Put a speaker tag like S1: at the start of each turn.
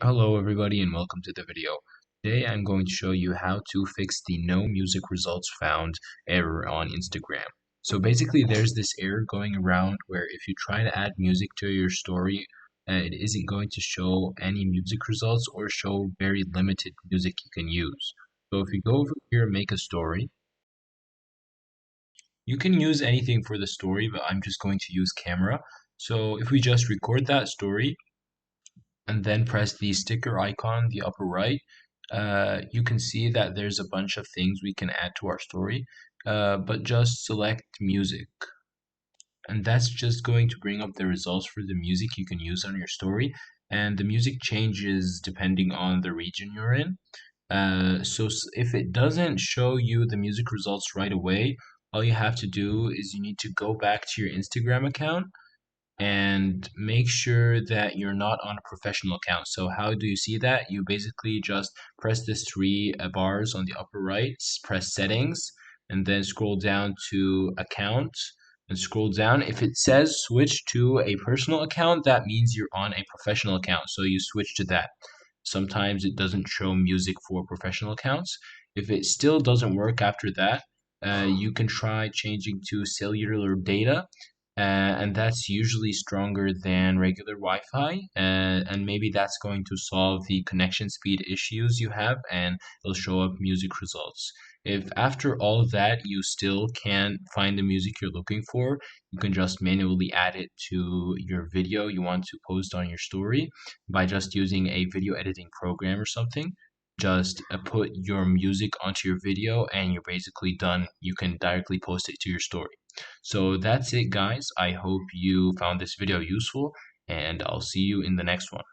S1: Hello everybody and welcome to the video. Today I'm going to show you how to fix the no music results found error on Instagram. So basically there's this error going around where if you try to add music to your story, it isn't going to show any music results or show very limited music you can use. So if you go over here and make a story, you can use anything for the story, but I'm just going to use camera. So if we just record that story, and then press the sticker icon in the upper right, you can see that there's a bunch of things we can add to our story, but just select music. And that's just going to bring up the results for the music you can use on your story. And the music changes depending on the region you're in. If it doesn't show you the music results right away, all you have to do is you need to go back to your Instagram account and make sure that you're not on a professional account. So how do you see that? You basically just press this three bars on the upper right, press settings, and then scroll down to account and scroll down. If it says switch to a personal account, that means you're on a professional account. So you switch to that. Sometimes it doesn't show music for professional accounts. If it still doesn't work after that, you can try changing to cellular data, and that's usually stronger than regular Wi-Fi, and maybe that's going to solve the connection speed issues you have, and it'll show up music results. If after all of that you still can't find the music you're looking for, you can just manually add it to your video you want to post on your story by just using a video editing program or something. Just put your music onto your video and you're basically done. You can directly post it to your story. So that's it, guys. I hope you found this video useful, and I'll see you in the next one.